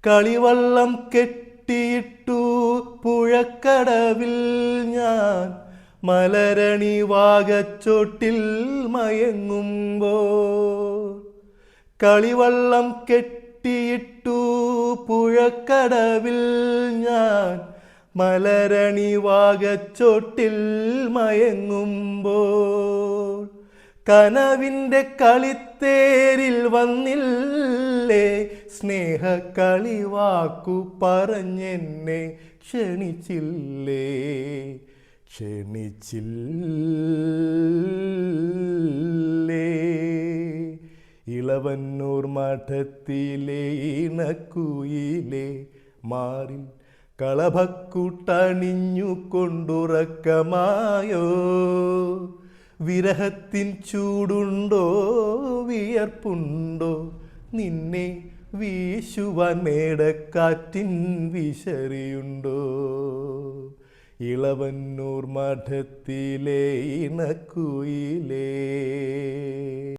കളിവള്ളം കെട്ടിയിട്ടു പുഴക്കടവിൽ ഞാൻ മലരണി വാകച്ചോട്ടിൽ മയങ്ങുമ്പോൾ. കളിവള്ളം കെട്ടിയിട്ടു പുഴക്കടവിൽ ഞാൻ മലരണി വാകച്ചോട്ടിൽ മയങ്ങുമ്പോൾ. കനവിൻ്റെ കളിത്തേരിൽ വന്നില്ലേ, സ്നേഹക്കളിവാക്കു പറഞ്ഞെന്നെ ക്ഷണിച്ചില്ലേ, ക്ഷണിച്ചില്ലേ. ഇളവന്നൂർ മഠത്തിലെ ഇണക്കുയിലെ മാറിൽ കളഭക്കൂട്ടണിഞ്ഞു കൊണ്ടുറക്കമായോ. വിരഹത്തിൻ ചൂടുണ്ടോ വിയർപ്പുണ്ടോ, നിന്നെ വീശുവാൻ മേടക്കാറ്റിൻ വിശറിയുണ്ടോ. ഇളവന്നൂർ മഠത്തിലെ ഇണക്കുയിലേ.